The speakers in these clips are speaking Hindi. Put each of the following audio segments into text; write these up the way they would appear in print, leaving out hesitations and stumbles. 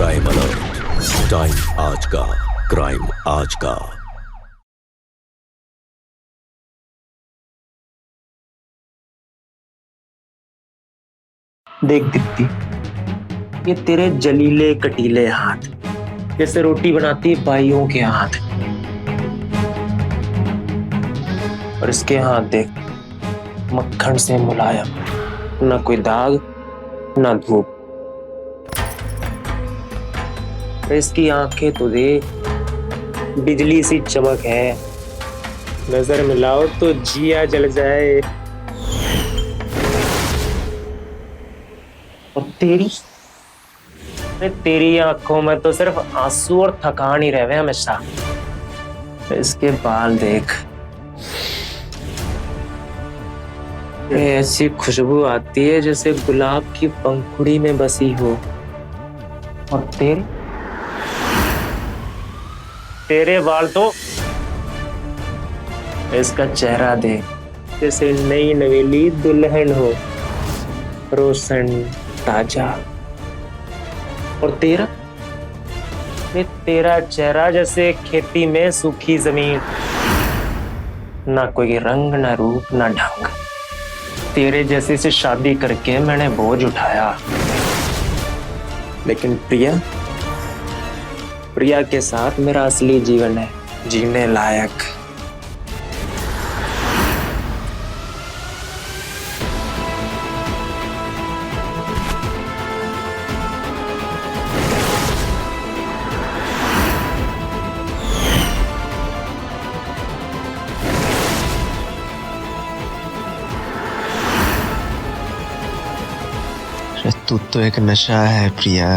क्राइम अलर्ट, टाइम आज का, क्राइम आज का। देख दीप्ति, ये तेरे जलीले कटीले हाथ जैसे रोटी बनाती बाइयों के हाथ, और इसके हाथ देख मक्खन से मुलायम, ना कोई दाग ना धूप। इसकी आंखें तो देख बिजली सी चमक है, नजर मिलाओ तो जिया जल जाए। और तेरी आंखों में तो सिर्फ आंसू और थकान ही रहे हमेशा। इसके बाल देख, ऐसी खुशबू आती है जैसे गुलाब की पंखुड़ी में बसी हो। और तेरे बाल तो, इसका चेहरा देख जैसे नई नवेली दुल्हन हो, रोशन ताजा। और तेरा चेहरा जैसे खेती में सूखी जमीन, ना कोई रंग ना रूप ना ढंग। तेरे जैसे से शादी करके मैंने बोझ उठाया, लेकिन प्रिया के साथ मेरा असली जीवन है जीने लायक। तू तो एक नशा है प्रिया।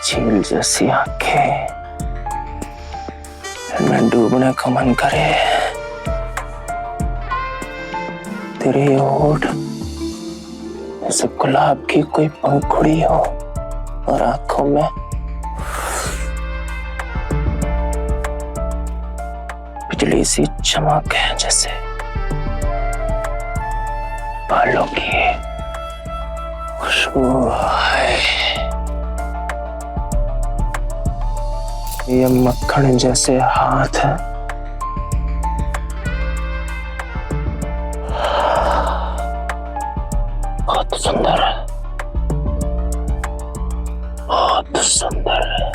झील जैसी आंखें, मैं डूबने का मन करे। तेरे होठ जैसे गुलाब की कोई पंखुड़ी हो, और आंखों में बिजली सी चमक है जैसे बालों की खुशबू है। ये मक्खन जैसे हाथ है, बहुत सुंदर है, बहुत सुंदर है।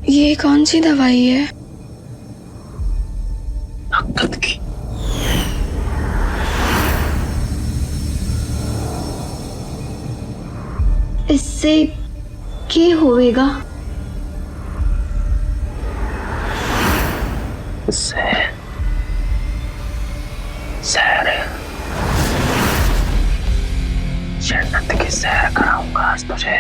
ये कौन सी दवाई है? ताकत की। इससे क्या होएगा? इससे सैर, जन्नत की सैर कराऊंगा आज तुझे।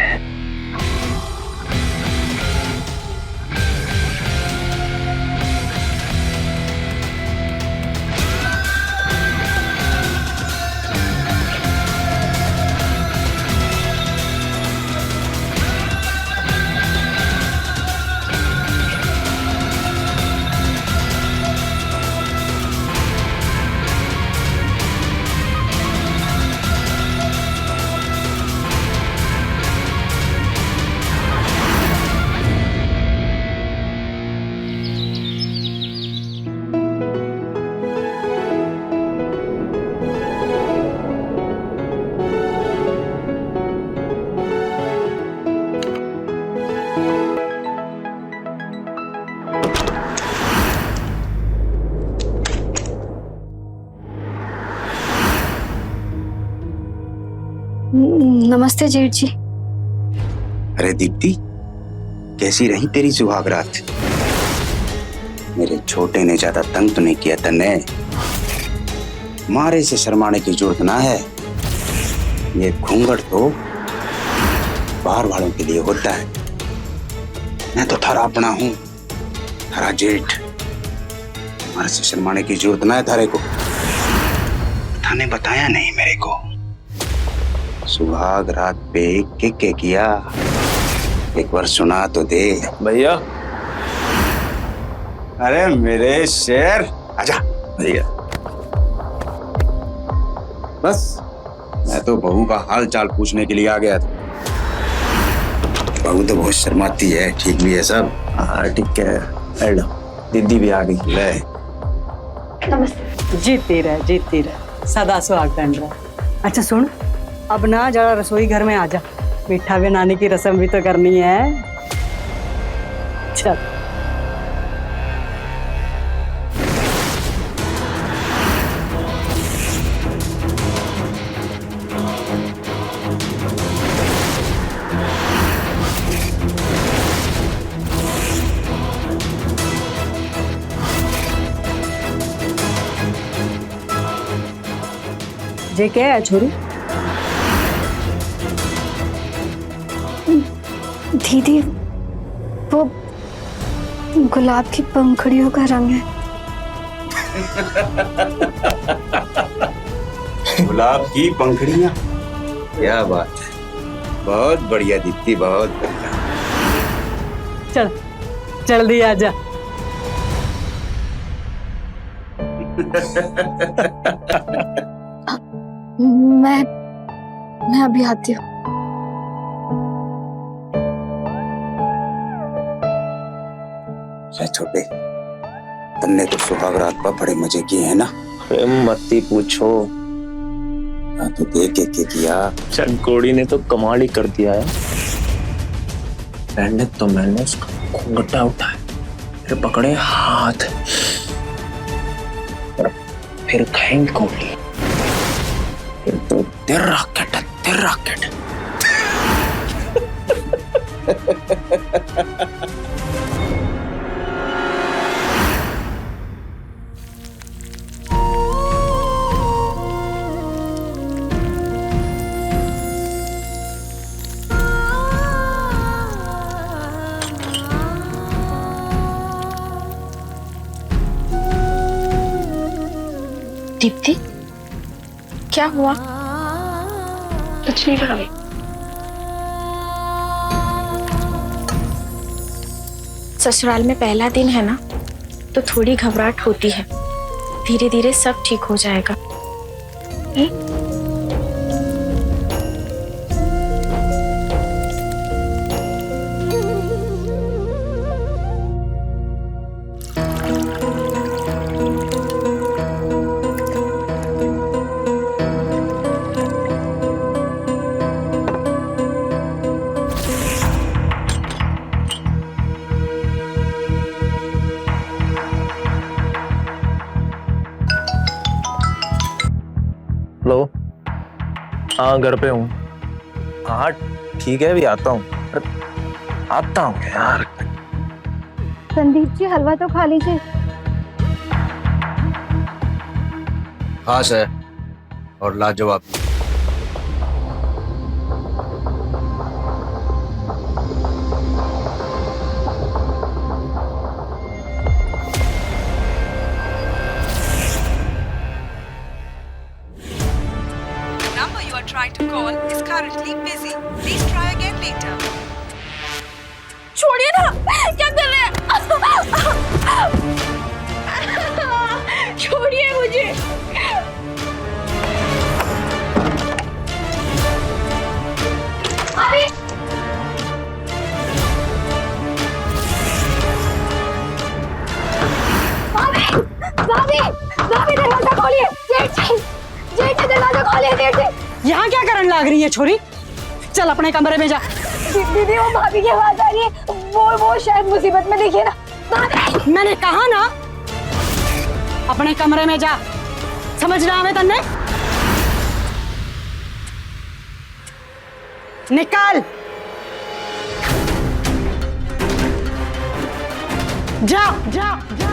नमस्ते जेठ जी। अरे दीप्ति, कैसी रही तेरी सुहाग रात? मेरे छोटे ने ज्यादा तंग तो नहीं किया तन्ने? मारे से शर्माने की जरूरत ना है। ये घूंघट तो बाहर वालों के लिए होता है। मैं तो थारा अपना हूं, थारा जेठ। मारे से शर्माने की जरूरत ना है थारे को। थाने बताया नहीं मेरे को। सुहाग रात पे के किया, एक बार सुना तो दे भैया। अरे मेरे शेर, आजा भैया बस। मैं तो बहू का हाल चाल पूछने के लिए आ गया था। बहू तो बहुत शर्माती है, ठीक भी है सब? हाँ ठीक है। हेलो, दीदी भी आ गई। ले जीती रह सदा सुहागन रह। अच्छा सुन, अब ना जरा रसोई घर में आ जा, मीठा बनाने की रस्म भी तो करनी है। चल। ये क्या है छोरी? दीदी, वो गुलाब की पंखुड़ियों का रंग है। गुलाब की पंखुड़ियां, क्या बात है। बहुत बढ़िया दीप्ति, बहुत बढ़िया। चल जल्दी आ जा। मैं अभी आती हूँ। छोटे, तुमने तो सुहाग रात पर बड़े मजे किए हैं ना? मत ही पूछो। तो देख के किया। चंकोड़ी ने तो कमाल ही कर दिया है। पहले तो मैंने उसका घूंघटा उठाया, फिर पकड़े हाथ, और फिर खाएंगे गोली, फिर तो तेरा रॉकेट। दीप्ति, क्या हुआ? कुछ नहीं भाभी। ससुराल में पहला दिन है ना, तो थोड़ी घबराहट होती है। धीरे धीरे सब ठीक हो जाएगा। लो, हाँ घर पे हूँ। हाँ ठीक है, भी आता हूँ। आता हूँ यार। संदीप जी, हलवा तो खा लीजिए। खास है और लाजवाब। number you are trying to call is currently busy. Please try again later. छोड़िए ना, क्या कर रहे हैं? छोड़िए मुझे। अभी भाभी, भाभी दरवाजा खोलिए। जेठ दरवाजा खोलिए। जेठ, यहाँ क्या करने लग रही है छोरी? चल अपने कमरे में जा। दीदी वो भाभी की आवाज आ रही है। वो शायद मुसीबत में, देखिए ना। मैंने कहा ना अपने कमरे में जा। समझ रहा है तन्ने? निकाल। जा जा जा।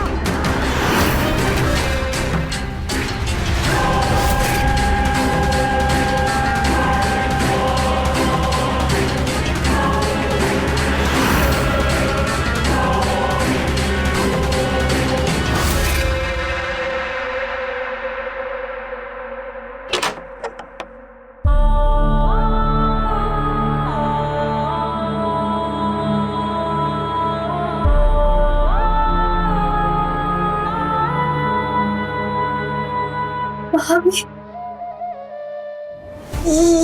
भाभी,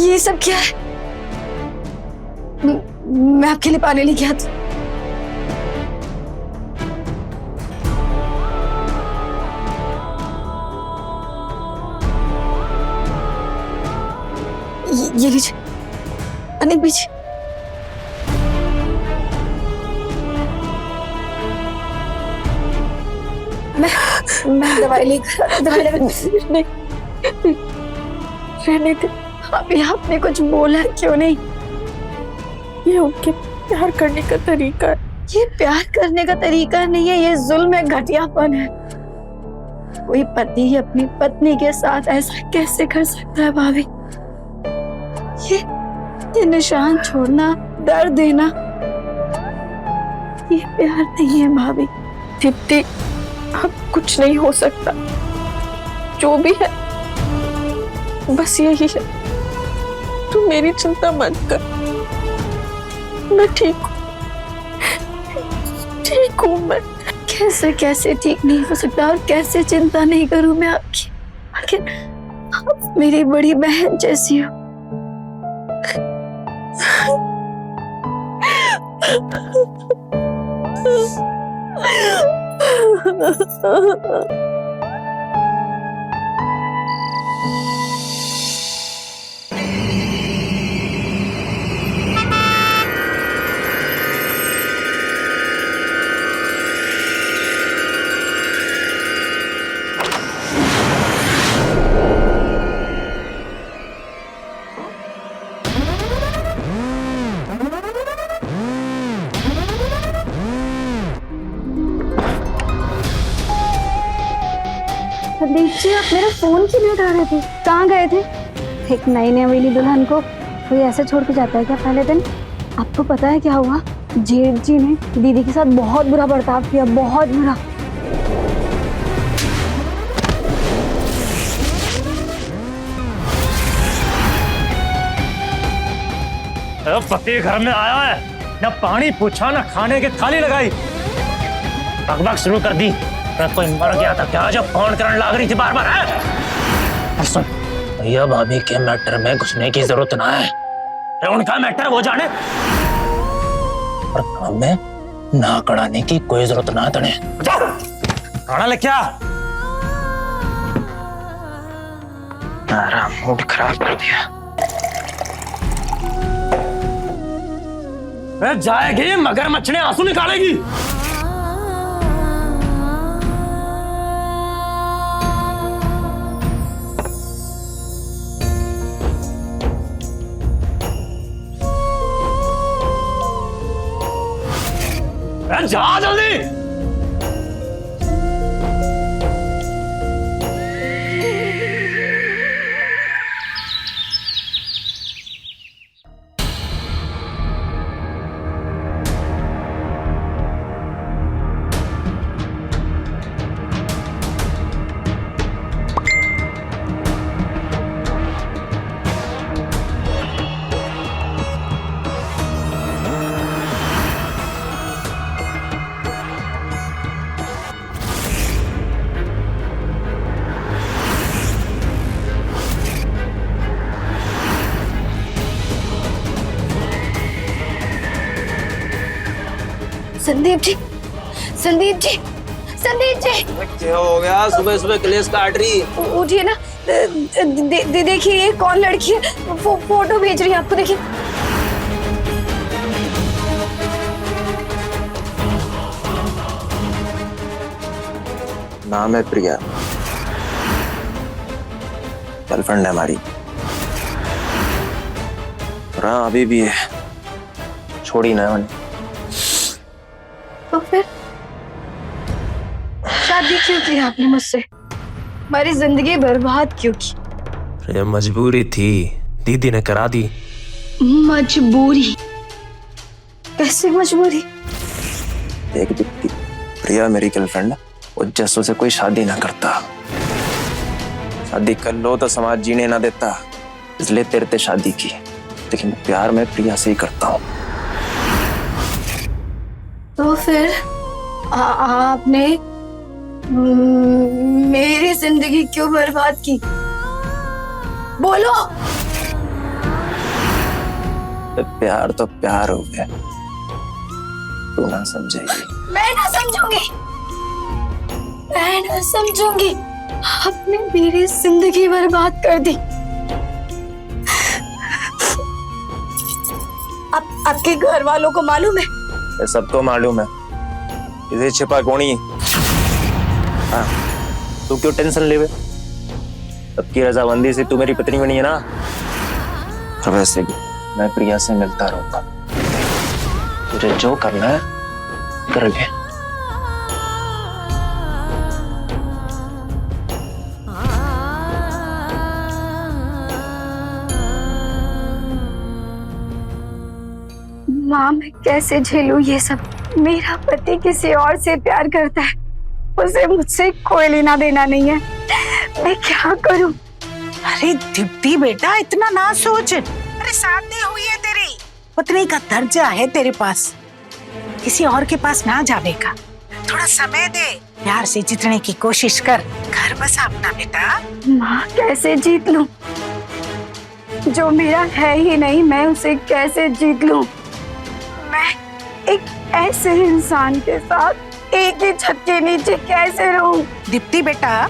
ये सब क्या है? मैं आपके लिए पानी लेके आती हूँ। ये लीजिए, अनेक बीजिए। मैं दवाई लेकर नहीं रहने दे। अभी आपने कुछ बोला क्यों नहीं? ये उनके प्यार करने का तरीका है। ये प्यार करने का तरीका नहीं है, ये जुल्म है, घटियापन है। कोई पति अपनी पत्नी के साथ ऐसा कैसे कर सकता है भाभी? ये निशान छोड़ना, दर्द देना, ये प्यार नहीं है भाभी। दीप्ति, अब कुछ नहीं हो सकता। जो भी है बस यही है। तू मेरी चिंता मत कर, मैं ठीक हूँ मैं। कैसे कैसे ठीक नहीं हो सकता और कैसे चिंता नहीं करूं मैं आपकी? आखिर आप मेरी बड़ी बहन जैसी हो। संदीप जी, आप मेरा फोन क्यों नहीं उठा रहे थे? कहाँ गए थे? एक नई नवेली दुल्हन को कोई ऐसे छोड़ के जाता है क्या पहले दिन? आपको पता है क्या हुआ? जेठ जी ने दीदी के साथ बहुत बुरा बर्ताव किया, बहुत बुरा। पति घर में आया है, ना पानी पूछा ना खाने की थाली लगाई, बकबक शुरू कर दी। कोई मर गया था क्या जब फोन करने लग रही थी बार बार? है सुन, भैया भाभी के मैटर में घुसने की जरूरत ना है। उनका मैटर वो जाने, और काम में ना कड़ाने की कोई जरूरत ना तने। खाना ले क्या? मेरा मूड खराब कर दिया। जाएगी मगर मछली आंसू निकालेगी। जा जल्दी। संदीप जी, संदीप जी, संदीप जी, क्या हो गया? सुबह सुबह क्लेश काट रही। उठिए ना। देखिए ये कौन लड़की है, फोटो भेज रही है आपको, देखिए। नाम है प्रिया, गर्लफ्रेंड है हमारी। हाँ अभी भी है, छोड़ी ना मैंने। तो फिर शादी क्यों की आपने मुझसे? हमारी जिंदगी बर्बाद क्यों की? ये मजबूरी थी, दीदी ने करा दी। मजबूरी? कैसे मजबूरी? देख दीप्ति, प्रिया मेरी गर्लफ्रेंड है, वो जस्सू से कोई शादी ना करता। शादी कर लो तो समाज जीने ना देता, इसलिए तेरे से शादी की। लेकिन प्यार मैं प्रिया से ही करता हूँ। तो फिर आपने मेरी जिंदगी क्यों बर्बाद की? बोलो। प्यार तो प्यार हो गया, तू ना समझेगी। मैं ना समझूंगी, मैं ना समझूंगी। आपने मेरी जिंदगी बर्बाद कर दी। आपके घर वालों को मालूम है? ये सबको मालूम है, इसे छिपा कौनी। हाँ, तू क्यों टेंशन लेवे? सबकी रजामंदी से तू मेरी पत्नी बनी है ना। और वैसे भी मैं प्रिया से मिलता रहूंगा, तुझे जो करना है कर ले। माँ मैं कैसे झेलूं ये सब? मेरा पति किसी और से प्यार करता है, उसे मुझसे कोई लेना देना नहीं है। मैं क्या करूं? अरे दीप्ति बेटा इतना ना सोच। अरे शादी हुई है तेरी, पत्नी का दर्जा है तेरे पास, किसी और के पास ना जावेगा। थोड़ा समय दे, प्यार से जीतने की कोशिश कर, घर बसा अपना बेटा। माँ कैसे जीत लूं? जो मेरा है ही नहीं, मैं उसे कैसे जीत लूं? मैं एक ऐसे इंसान के साथ एक ही छत के नीचे कैसे रहूं? दीप्ति बेटा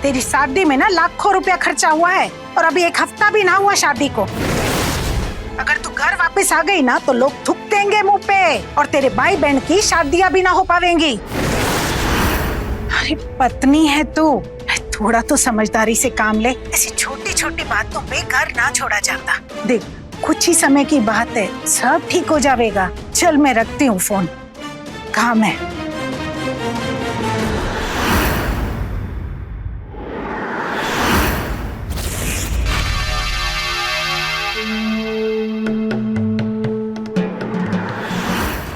तेरी शादी में ना लाखों रुपया खर्चा हुआ है और अभी एक हफ्ता भी ना हुआ शादी को। अगर तू घर वापस आ गई ना तो लोग थूक देंगे मुंह पे और तेरे भाई बहन की शादियां भी ना हो पावेंगी। अरे पत्नी है तू, थोड़ा तो समझदारी से काम ले। ऐसी छोटी छोटी बातों पे घर ना छोड़ा जाता। देख कुछ ही समय की बात है, सब ठीक हो जाएगा। चल मैं रखती हूँ फोन, काम है।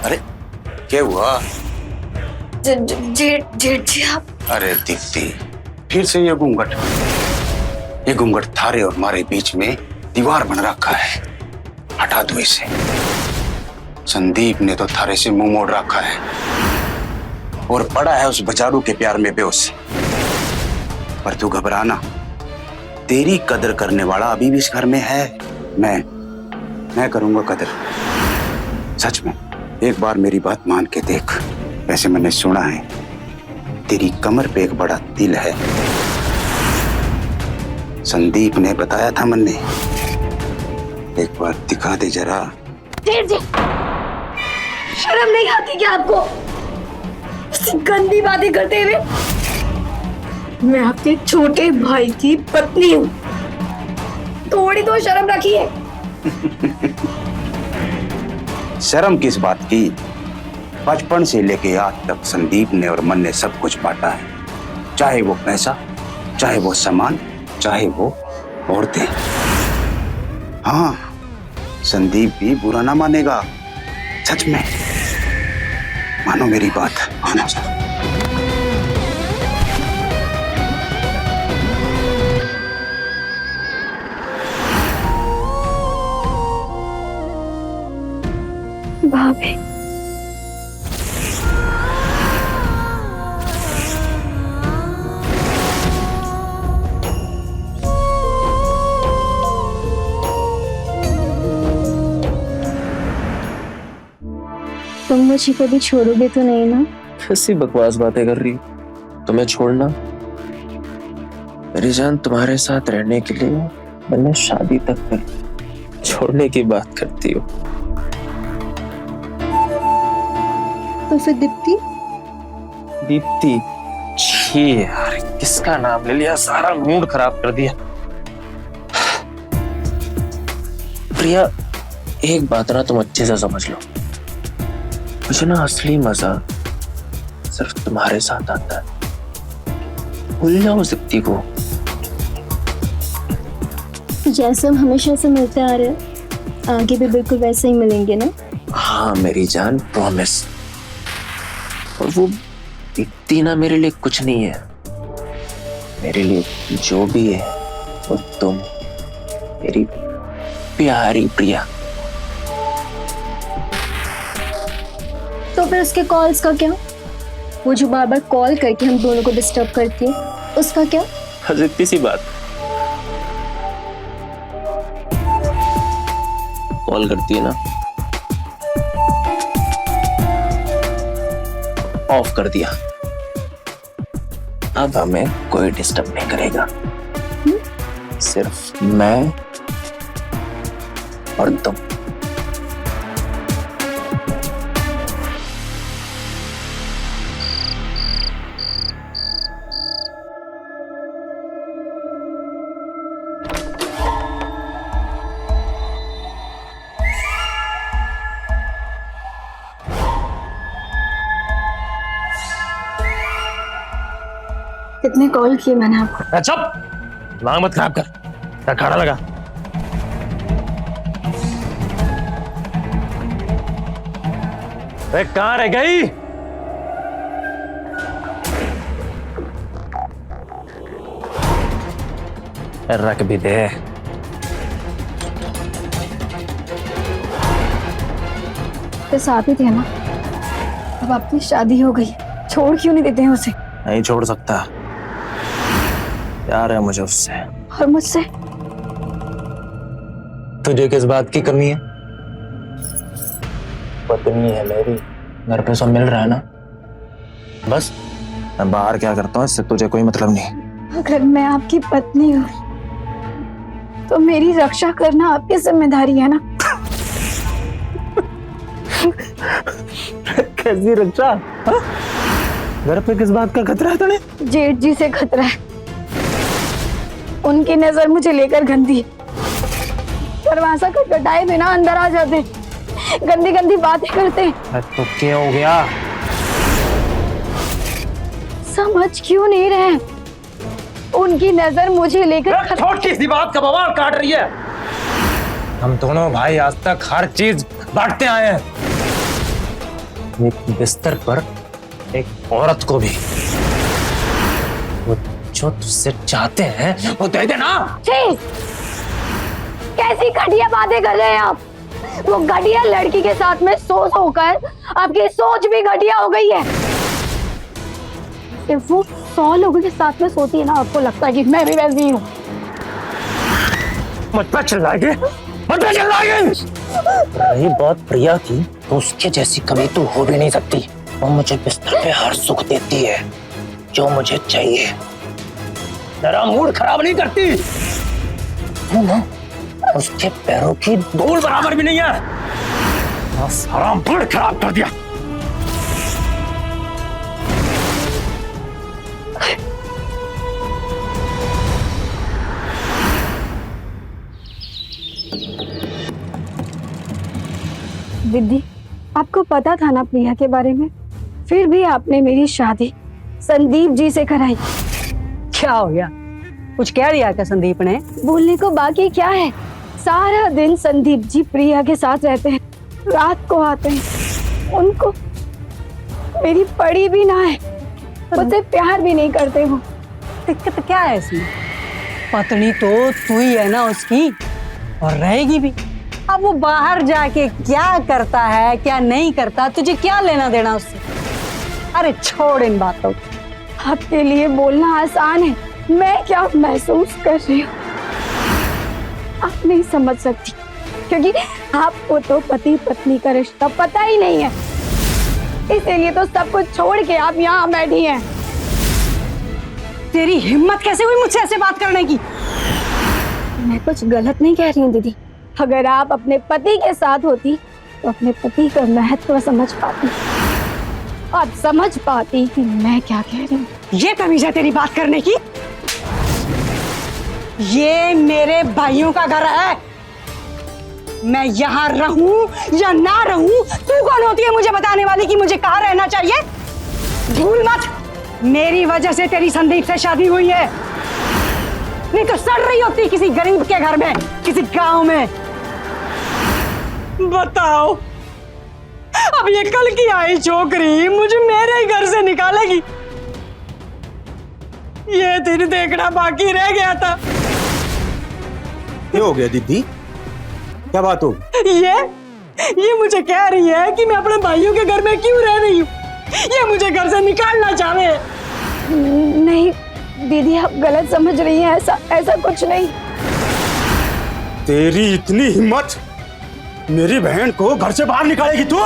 अरे क्या हुआ? जेठ जी आप। अरे दीप्ति, फिर से ये घूंघट। ये घूंघट थारे और हमारे बीच में दीवार बन रखा है, हटा दो इसे। संदीप ने तो थारे से मुंह मोड़ रखा है और पड़ा है उस बेचारू के प्यार में बेहोश। पर तू घबराना, तेरी कदर करने वाला अभी भी इस घर में है। मैं करूंगा कदर, सच में। एक बार मेरी बात मान के देख। वैसे मैंने सुना है तेरी कमर पे एक बड़ा तिल है, संदीप ने बताया था मन ने। एक बार दिखा दे जरा। जेठ जी, शर्म नहीं आती क्या आपको? इतनी गंदी बातें करते हुए। मैं आपके छोटे भाई की पत्नी हूँ, थोड़ी तो शर्म रखिए। शर्म किस बात की? बचपन से लेके आज तक संदीप ने और मन ने सब कुछ बांटा है, चाहे वो पैसा, चाहे वो सामान, चाहे वो औरतें। हाँ, संदीप भी बुरा ना मानेगा, सच में। मानो मेरी बात, मानो सर। भाभी, तुम मुझे कभी छोड़ोगे तो नहीं ना? कैसी बकवास बातें कर रही हो? तुम्हें छोड़ना? मेरी जान, तुम्हारे साथ रहने के लिए मैंने शादी तक कर, छोड़ने की बात करती हो? तो फिर दीप्ति? दीप्ति? छी यार, किसका नाम ले लिया, सारा मूड खराब कर दिया। प्रिया एक बात ना तुम अच्छे से समझ लो, मुझे ना असली मजा सिर्फ तुम्हारे साथ आता है। भूल जाओ सिप्ती को। जैसे हम हमेशा से मिलते आ रहे हैं, आगे भी बिल्कुल वैसे ही मिलेंगे ना? हाँ मेरी जान, प्रॉमिस। और वो इतनी ना मेरे लिए कुछ नहीं है, मेरे लिए जो भी है वो तुम, मेरी प्यारी प्रिया। तो फिर उसके कॉल्स का क्या? वो जो बार बार कॉल करके हम दोनों को डिस्टर्ब करती है, उसका क्या? बस इतनी सी बात। कॉल करती है ना, ऑफ कर दिया। अब हमें कोई डिस्टर्ब नहीं करेगा, सिर्फ मैं और तुम। कितने कॉल किए मैंने आपको? चुप, दिमाग मत खराब कर। क्या खाना लगा? कहाँ रह गई? रख भी दे। तो साथ ही थे ना, अब आपकी शादी हो गई, छोड़ क्यों नहीं देते हैं उसे? नहीं छोड़ सकता, प्यार है मुझे उससे। और मुझसे? तुझे किस बात की कमी है? पत्नी है मेरी, घर पे सब मिल रहा है ना, बस मैं बाहर क्या करता हूँ इससे तुझे कोई मतलब नहीं। अगर मैं आपकी पत्नी हूँ तो मेरी रक्षा करना आपकी जिम्मेदारी है ना? कैसी रक्षा? घर पे किस बात का खतरा है तुम्हें? जेठ जी से खतरा है। उनकी नजर मुझे लेकर गंदी, दरवाजा खटखटाए बिना अंदर आ जाते, गंदी गंदी बातें करते। तो क्या हो गया? समझ क्यों नहीं रहे? उनकी नजर मुझे लेकर छोटी सी बात का बवाल काट रही है। हम दोनों भाई आज तक हर चीज बांटते आए हैं, एक बिस्तर पर एक औरत को भी। वो जो तुझसे चाहते हैं वो दे देना। कैसी घटिया बातें कर रहे हैं आप? वो घटिया लड़की के साथ में सो कर आपकी सोच भी घटिया हो गई है। सिर्फ वो 100 लोगों के साथ में सोती है ना, आपको लगता है कि मैं भी वैसी हूँ? मुझ पर चिल्लाएंगे, मुझ पर चिल्लाएंगे। रही बात प्रिया की, तो उसके जैसी कभी तो हो भी नहीं सकती। वो मुझे बिस्तर पे हर सुख देती है जो मुझे चाहिए, तेरा मूड खराब नहीं करती ना, उसके पैरों की धूल बराबर भी नहीं है। सारा मूड खराब कर दिया। दीदी, आपको पता था ना प्रिया के बारे में, फिर भी आपने मेरी शादी संदीप जी से कराई। क्या हो गया? कुछ कह दिया क्या संदीप ने? बोलने को बाकी क्या है? सारा दिन संदीप जी प्रिया के साथ रहते हैं, रात को आते हैं। उनको मेरी पड़ी भी ना है, मुझसे प्यार भी नहीं करते वो। दिक्कत क्या है इसमें? पत्नी तो तू ही है ना उसकी, और रहेगी भी। अब वो बाहर जाके क्या करता है क्या नहीं करता, तुझे क्या लेना देना उससे? अरे छोड़ इन बातों को। आपके लिए बोलना आसान है, मैं क्या महसूस कर रही हूँ आप नहीं समझ सकती, क्योंकि आपको तो पति पत्नी का रिश्ता पता ही नहीं है। इसीलिए तो सब कुछ छोड़ के आप यहाँ बैठी हैं। तेरी हिम्मत कैसे हुई मुझसे ऐसे बात करने की? मैं कुछ गलत नहीं कह रही हूँ दीदी। अगर आप अपने पति के साथ होती तो अपने पति का महत्व समझ पाती और समझ पाती कि मैं क्या कह रही हूँ। ये तमीज है तेरी बात करने की? ये मेरे भाइयों का घर है, मैं यहाँ रहूं या ना रहूं, तू कौन होती है मुझे बताने वाली कि मुझे कहाँ रहना चाहिए? भूल मत, मेरी वजह से तेरी संदीप से शादी हुई है, नहीं तो सड़ रही होती किसी गरीब के घर में, किसी गांव में। बताओ, अब ये कल की आई छोकरी मुझे मेरे ही घर से निकालेगी? ये दिन देखना बाकी रह गया था। क्या हो गया दीदी? क्या बात हो? ये मुझे कह रही है कि मैं अपने भाइयों के घर में क्यों रह रही हूँ, ये मुझे घर से निकालना चाहे। नहीं दीदी, आप गलत समझ रही हैं, ऐसा कुछ नहीं। तेरी इतनी हिम्मत, मेरी बहन को घर से बाहर निकालेगी तू?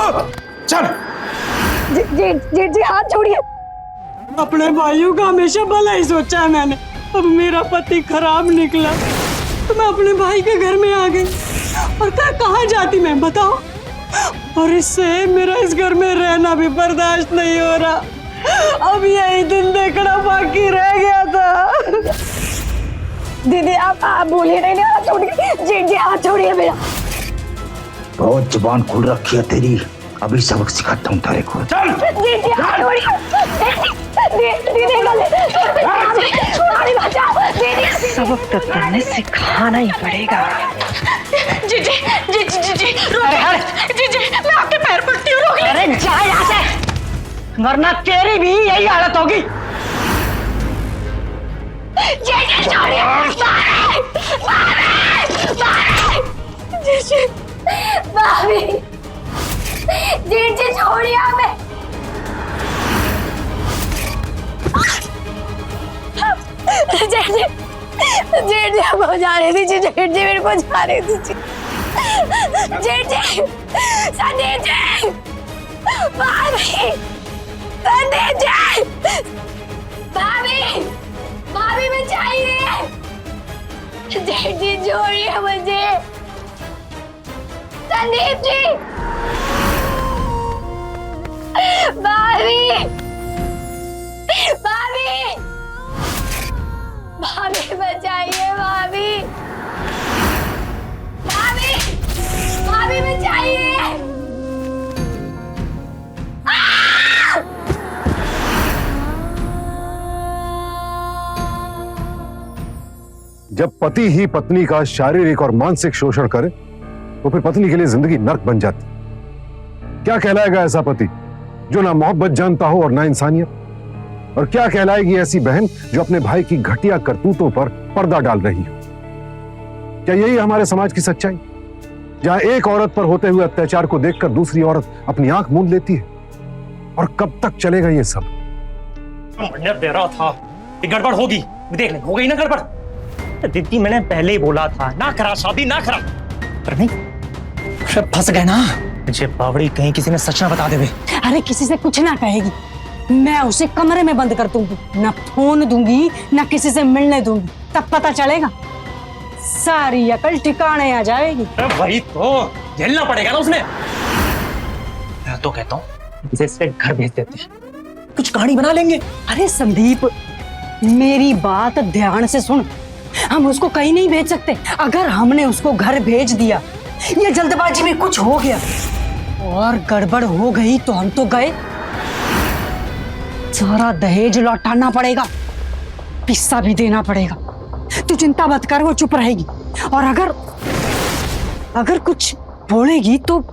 चल। जी हाथ छोड़िए। अपने भाइयों का हमेशा भला ही सोचा है मैंने, अब मेरा पति खराब निकला तो मैं अपने भाई के घर में आ गई, और कहाँ जाती मैं बताओ? और इससे मेरा इस घर में रहना भी बर्दाश्त नहीं हो रहा। अब यही दिन देखना बाकी रह गया था। दीदी आप बोलिए नहीं, हाथ छोड़िए। जी हाथ छोड़िए मेरा। बहुत जुबान खुल रखी है तेरी, अभी सबक सिखाता हूँ तेरे को। चल। जी हाथ छोड़िए। दीदी सबक तो तुमने सिखाना ही पड़ेगा। जी मैं आपके पैर पड़ती हूँ, रोक ले। अरे जा यहाँ से, वरना तेरी भी यही हालत होगी। जी छोड़िए हमें। जेठ जी हमको जाने दीजिए, जेठ जी मेरे को जाने दीजिए। जेठ जी, संदीप जी, भाभी, संदीप जी, भाभी बचाइए। जेठ जी छोड़िए मुझे। संदीप जी, भाभी बचाइए। भाभी बचाइए। जब पति ही पत्नी का शारीरिक और मानसिक शोषण करे तो फिर पत्नी के लिए जिंदगी नर्क बन जाती। क्या कहलाएगा ऐसा पति जो ना मोहब्बत जानता हो और ना इंसानियत? और क्या कहलाएगी ऐसी बहन जो अपने भाई की घटिया करतूतों पर पर्दा डाल रही हो? क्या यही हमारे समाज की सच्चाई, जहां एक औरत पर होते हुए अत्याचार को देखकर दूसरी औरत अपनी आंख मूंद लेती है? और कब तक चलेगा ये सब? मैंने दे रहा था कि गड़बड़ होगी, देख ले हो गई ना गड़बड़। दीदी मैंने पहले ही बोला था ना करा शादी, ना करा, पर नहीं फंस गए ना। मुझे बावड़ी कहीं किसी ने सच ना बता देवे। अरे किसी से कुछ ना कहेगी, मैं उसे कमरे में बंद कर दूंगी, ना फोन दूंगी ना किसी से मिलने दूंगी, तब पता चलेगा, सारी अकल ठिकाने आ जाएगी। वही तो झेलना पड़ेगा ना उसने। मैं तो कहता हूँ इसे इसके घर भेज देते हैं, कुछ कहानी बना लेंगे। अरे संदीप, मेरी बात ध्यान से सुन, हम उसको कहीं नहीं भेज सकते। अगर हमने उसको घर भेज दिया या जल्दबाजी में कुछ हो गया और गड़बड़ हो गई तो हम तो गए, सारा दहेज लौटाना पड़ेगा, पिस्सा भी देना पड़ेगा। तू चिंता मत कर, वो चुप रहेगी। और अगर कुछ बोलेगी तो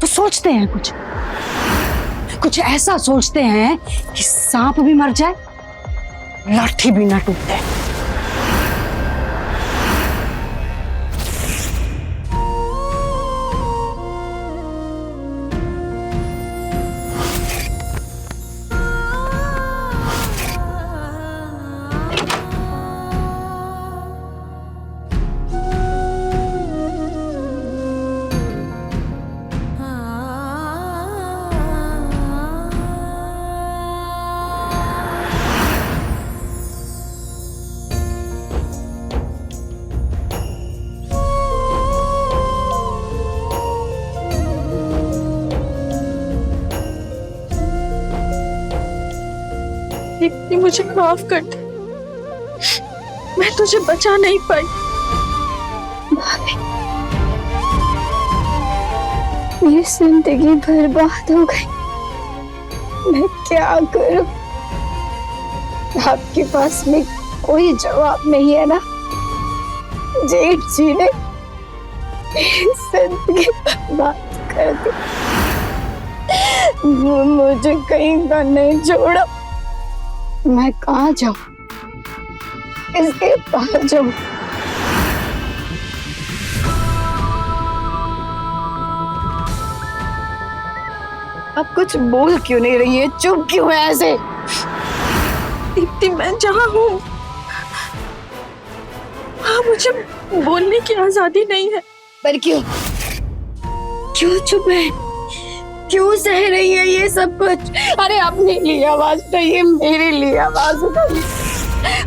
सोचते हैं कुछ ऐसा सोचते हैं कि सांप भी मर जाए, लाठी भी ना टूटे। दीप्ति मुझे माफ कर दे, मैं तुझे बचा नहीं पाई। भाभी मेरी जिंदगी बर्बाद हो गई। मैं क्या करूं? आपके पास में कोई जवाब नहीं है ना? जेठ जी ने मेरी जिंदगी बर्बाद कर दी। वो मुझे कहीं का नहीं छोड़ा। मैं कहाँ जाऊं? किसके पास जाऊं? अब कुछ बोल क्यों नहीं रही है? चुप क्यों है ऐसे? दीप्ति, मैं जहाँ हूँ हाँ, मुझे बोलने की आजादी नहीं है। पर क्यों? क्यों चुप है? क्यों सह रही है ये सब कुछ? अरे अपने लिए आवाज उठाइए, मेरे लिए आवाज उठाइए।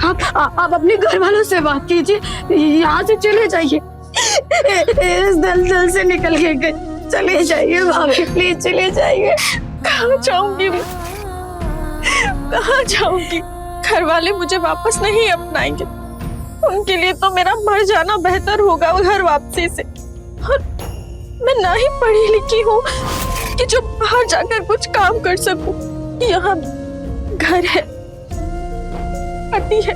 आप अपने घर वालों से बात कीजिए, यहाँ से चले जाइए, इस दलदल से निकल के चले जाइए भाभी, प्लीज चले जाइए। कहाँ जाऊंगी मैं? कहाँ जाऊंगी? घर वाले मुझे वापस नहीं अपनाएंगे। उनके लिए तो मेरा मर जाना बेहतर होगा घर वापसी से। और मैं ना ही पढ़ी लिखी हूँ कि जो बाहर जाकर कुछ काम कर सकूं। यहाँ घर है, पति है,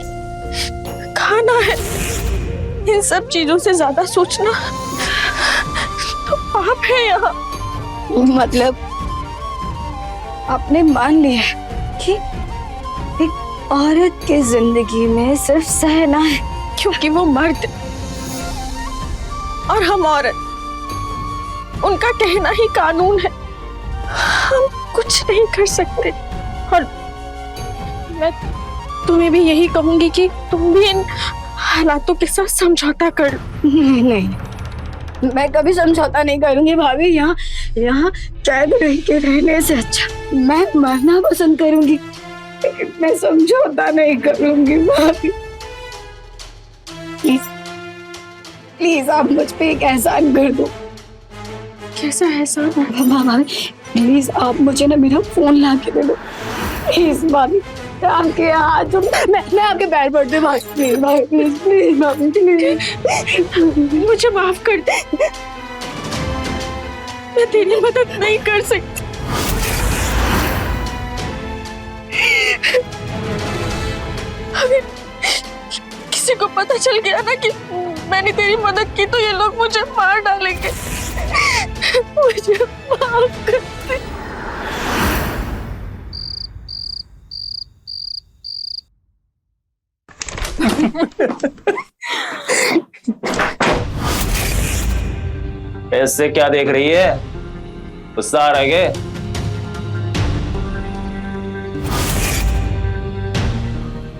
खाना है, इन सब चीजों से ज्यादा सोचना तो पाप है यहाँ। मतलब आपने मान लिया कि एक औरत की जिंदगी में सिर्फ सहना है, क्योंकि वो मर्द और हम औरत, उनका कहना ही कानून है। हम कुछ नहीं कर सकते। और मैं तुम्हें भी यही कहूंगी कि तुम भी इन हालातों के साथ समझौता कर लो। नहीं, मैं कभी समझौता नहीं करूंगी भाभी। यहाँ कैद रह के रहने से अच्छा मैं मरना पसंद करूंगी, लेकिन मैं समझौता नहीं करूंगी भाभी। प्लीज प्लीज आप मुझ पे एक एहसान कर दो। कैसा एहसान? भाभी प्लीज आप मुझे ना मेरा फोन ला के दे दो, प्लीज भाभी। आपके हाथ मैं आपके पैर पड़ते भाभी, प्लीज भाभी, प्लीज प्लीज भाभी, प्लीज मुझे माफ कर दे। मैं तेरी मदद नहीं कर सकती। अगर किसी को पता चल गया ना कि मैंने तेरी मदद की तो ये लोग मुझे मार डालेंगे। मुझे माफ कर दे। ऐसे क्या देख रही है? गुस्सा आ रहा है क्या?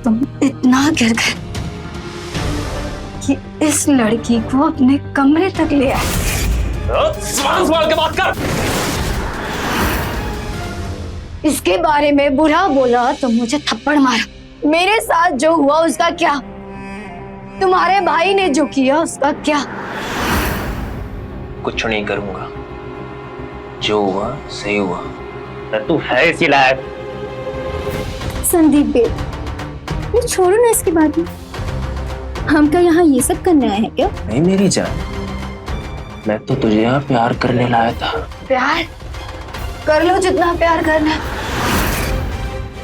तुम इतना गिर गए कि इस लड़की को अपने कमरे तक ले आए। सवाल के बात कर। इसके बारे में बुरा बोला तो मुझे थप्पड़ मारा। मेरे साथ जो हुआ उसका क्या? तुम्हारे भाई ने जो किया उसका क्या? कुछ नहीं करूंगा, जो हुआ सही हुआ। तू है इसी लायक। संदीप बेट, ये छोड़ो ना इसकी बात में। हम क्या यहाँ ये सब करने आए हैं क्या? नहीं मेरी जान, मैं तो तुझे यहाँ प्यार करने लाया था। प्यार कर लो जितना प्यार करना है,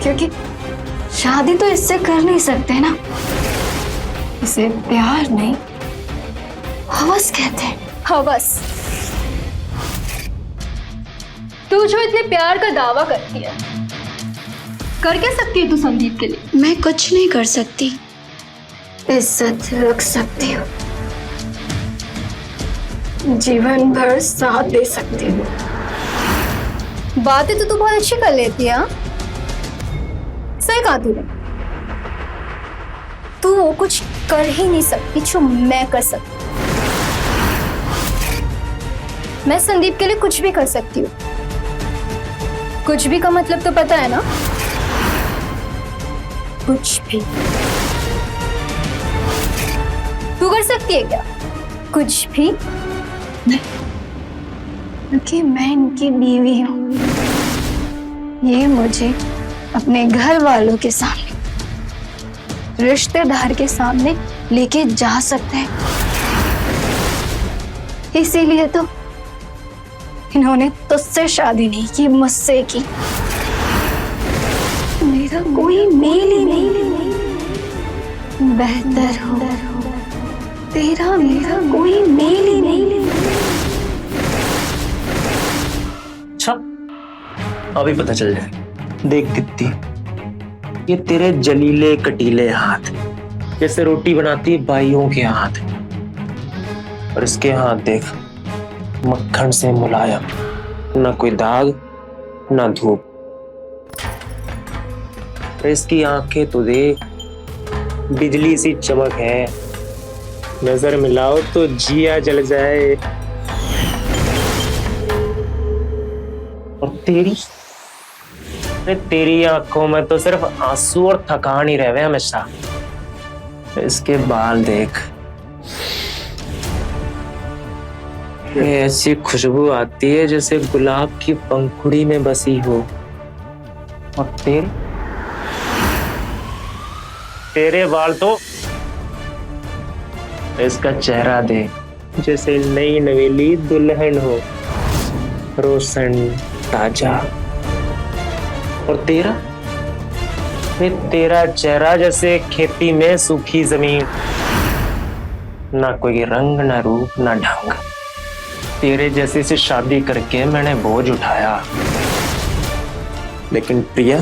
क्योंकि शादी तो इससे कर नहीं सकते ना। इसे प्यार नहीं हवस कहते हैं। हवस। तू जो इतने प्यार का दावा करती है, कर क्या सकती है तू संदीप के लिए? मैं कुछ नहीं कर सकती, इज्जत रख सकती हूँ, जीवन भर साथ दे सकती हूँ। बातें तो तू बहुत अच्छी कर लेती है। सही कहा तूने। तू वो कुछ कर ही नहीं सकती जो मैं कर सकती। मैं संदीप के लिए कुछ भी कर सकती हूँ। कुछ भी का मतलब तो पता है ना? कुछ भी। तू कर सकती है क्या? कुछ भी नहीं, क्योंकि मैं इनकी बीवी हूँ। ये मुझे अपने घर वालों के सामने, रिश्तेदार के सामने लेके जा सकते हैं। इसीलिए तो इन्होंने तुझसे शादी नहीं की, मुझसे की। मेरा कोई मेल ही नहीं बेहतर हो, तेरा मेरा कोई मेल ही नहीं। अच्छा, अभी पता चल जाए। देख दीप्ति, ये तेरे जलीले कटीले हाथ जैसे रोटी बनाती बाइयों के हाथ, और इसके हाथ देख मक्खन से मुलायम, ना कोई दाग ना धूप। इसकी आंखें तो देख, बिजली सी चमक है, नजर मिलाओ तो जिया जल जाए। और तेरी आंखों में तो सिर्फ आंसू और थकान ही रहे हमेशा। इसके बाल देख, ये ऐसी खुशबू आती है जैसे गुलाब की पंखुड़ी में बसी हो। और तेरे बाल तो, इसका चेहरा देख जैसे नई नवेली दुल्हन हो, रोशन ताजा। और तेरा चेहरा जैसे खेती में सूखी जमीन, ना कोई रंग ना रूप ना ढंग। तेरे जैसे से शादी करके मैंने बोझ उठाया, लेकिन प्रिया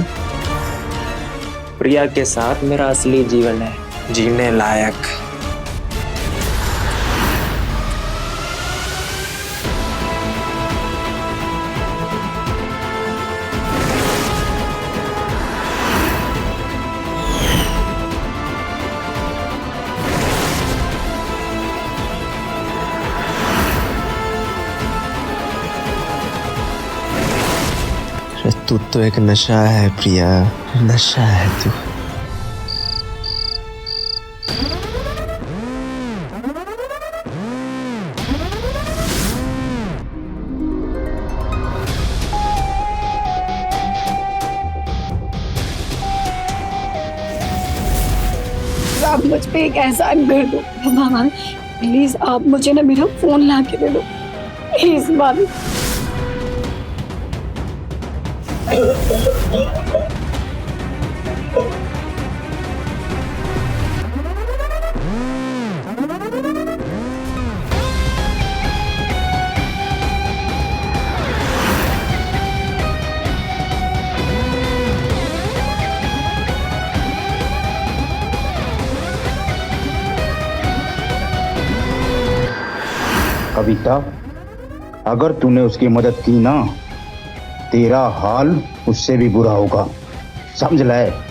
के साथ मेरा असली जीवन है जीने लायक। तू तो एक नशा है प्रिया, नशा है तू। आप मुझ पे एक एहसान कर दो मामा, प्लीज आप मुझे ना मेरा फोन ला के दे दो प्लीज मामी। कविता, अगर तूने उसकी मदद की ना, तेरा हाल उससे भी बुरा होगा, समझ ले।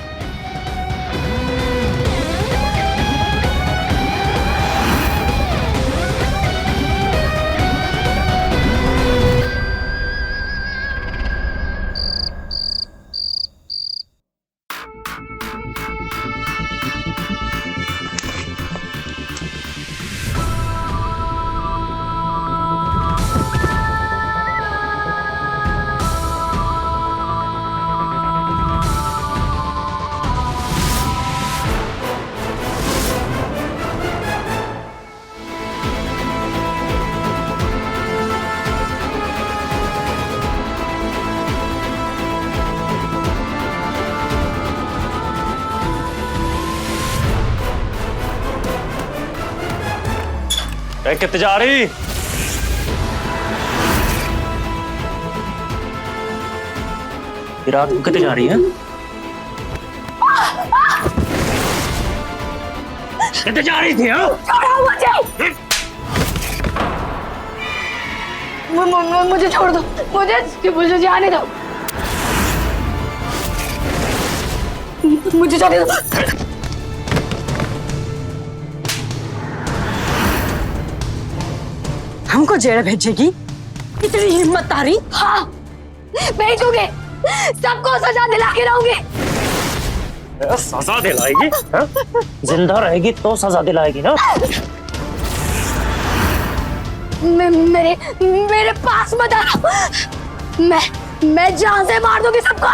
कितने जा रही? रात को कितने जा रही है? कितने जा रही थी? मुझे छोड़ दो, मुझे जाने दो, मुझे जाने दो। हमको जेल भेजेगी? इतनी हिम्मत तारी? हाँ, भेजूंगी, सबको सजा दिला के रहूंगी। सजा दिलाएगी? जिंदा रहेगी तो सजा दिलाएगी ना? मेरे पास मत आना, मैं जान से मार दूंगी सबको।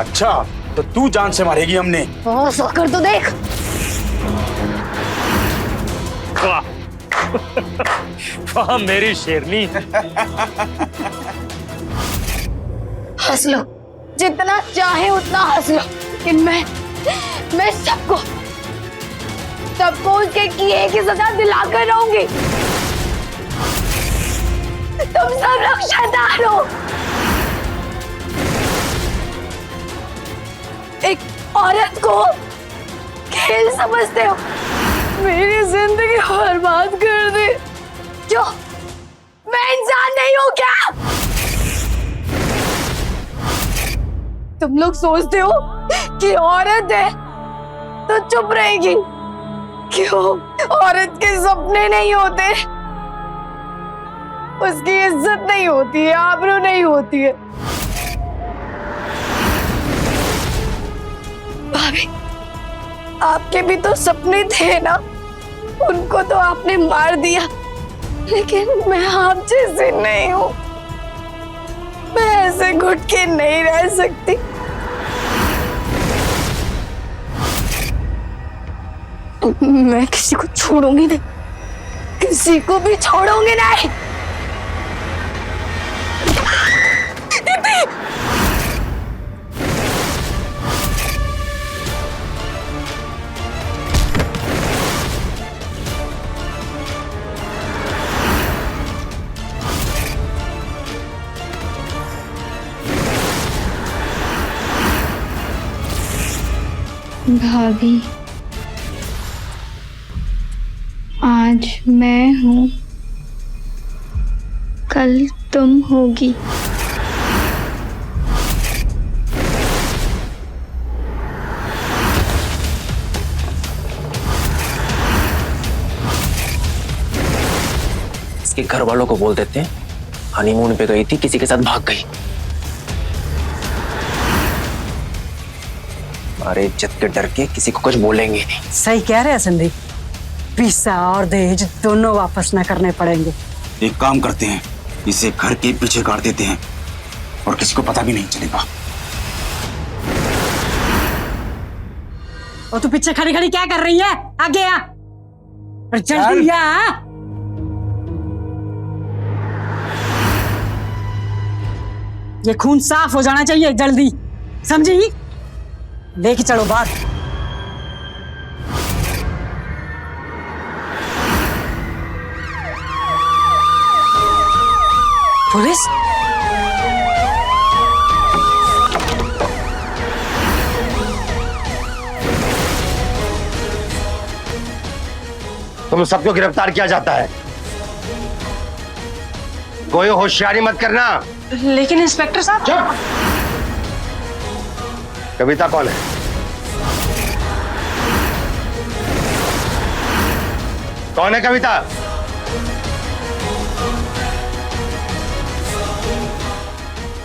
अच्छा, तो तू जान से मारेगी हमने? कर तो देख। वाह, वाह मेरी शेरनी। हंस लो, जितना चाहे उतना हंस लो, लेकिन मैं सबको उसके किए की सजा दिलाकर रहूंगी। तुम सब लोग शैतान हो। एक औरत को खेल समझते हो, मेरी जिंदगी बर्बाद कर दी। क्यों मैं इंसान नहीं हूं क्या? तुम लोग सोचते हो कि औरत है तो चुप रहेगी। क्यों औरत के सपने नहीं होते, उसकी इज्जत नहीं होती है, आबरू नहीं होती है। भाभी, आपके भी तो सपने थे ना, उनको तो आपने मार दिया, लेकिन मैं आप जैसे नहीं हूं। मैं ऐसे घुट के नहीं रह सकती। मैं किसी को छोड़ूंगी नहीं, किसी को भी छोड़ूंगी नहीं। दीदी, भाभी, आज मैं हूँ, कल तुम होगी। इसके घर वालों को बोल देते हैं हनीमून पे गई थी, किसी के साथ भाग गई। हमारे इज्जत के डर के किसी को कुछ बोलेंगे नहीं। सही कह रहे हैं संदीप, पैसा और दहेज दोनों वापस न करने पड़ेंगे। एक काम करते हैं, इसे घर के पीछे गाड़ देते हैं और किसी को पता भी नहीं चलेगा। और तू पीछे खड़ी खड़ी क्या कर रही है? आगे आ और जल्दी आ। ये खून साफ हो जाना चाहिए जल्दी, समझी? लेके चलो बाहर। पुलिस? तुम सबको गिरफ्तार किया जाता है, कोई होशियारी मत करना। लेकिन इंस्पेक्टर साहब। चुप। कविता कौन है? कौन है कविता?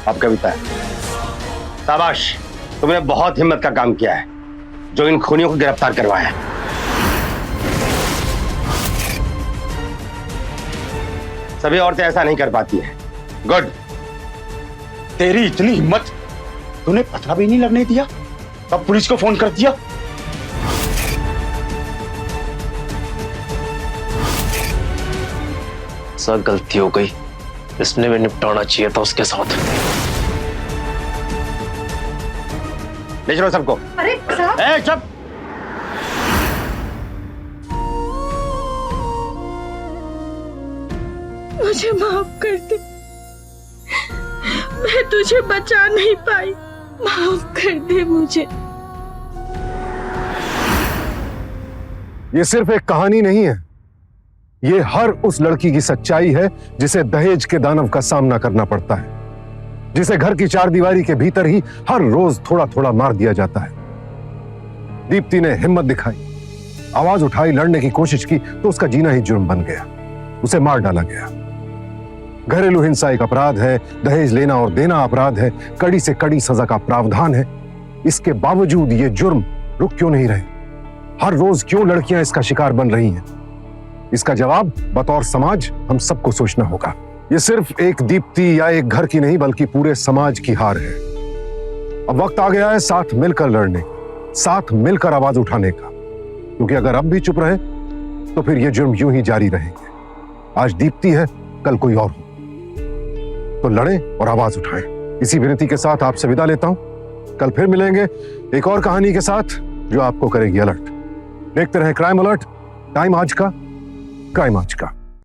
अब कविता है। शाबाश, तुमने बहुत हिम्मत का काम किया है जो इन खूनियों को गिरफ्तार करवाया है। सभी औरतें ऐसा नहीं कर पाती हैं। गुड। तेरी इतनी हिम्मत, तूने पता भी नहीं लगने दिया, तब पुलिस को फोन कर दिया। सर गलती हो गई, इसने भी निपटाना चाहिए था उसके साथ। ले चलो सबको। अरे साहब, ए चुप। मुझे माफ कर दे, मैं तुझे बचा नहीं पाई, माफ कर दे मुझे। ये सिर्फ एक कहानी नहीं है, ये हर उस लड़की की सच्चाई है जिसे दहेज के दानव का सामना करना पड़ता है, जिसे घर की चार दीवारी के भीतर ही हर रोज थोड़ा थोड़ा मार दिया जाता है। दीप्ति ने हिम्मत दिखाई, आवाज उठाई, लड़ने की कोशिश की तो उसका जीना ही जुर्म बन गया, उसे मार डाला गया। घरेलू हिंसा एक अपराध है, दहेज लेना और देना अपराध है, कड़ी से कड़ी सजा का प्रावधान है। इसके बावजूद ये जुर्म रुक क्यों नहीं रहे? हर रोज क्यों लड़कियां इसका शिकार बन रही हैं? इसका जवाब बतौर समाज हम सबको सोचना होगा। ये सिर्फ एक दीप्ति या एक घर की नहीं बल्कि पूरे समाज की हार है। अब वक्त आ गया है साथ मिलकर लड़ने, साथ मिलकर आवाज उठाने का, क्योंकि अगर अब भी चुप रहे तो फिर ये जुर्म यूं ही जारी रहेंगे। आज दीप्ति है, कल कोई और हो। तो लड़ें और आवाज उठाएं। इसी विनती के साथ आपसे विदा लेता हूं। कल फिर मिलेंगे एक और कहानी के साथ जो आपको करेगी अलर्ट। देखते रहे क्राइम अलर्ट, टाइम आज का, क्राइम आज का।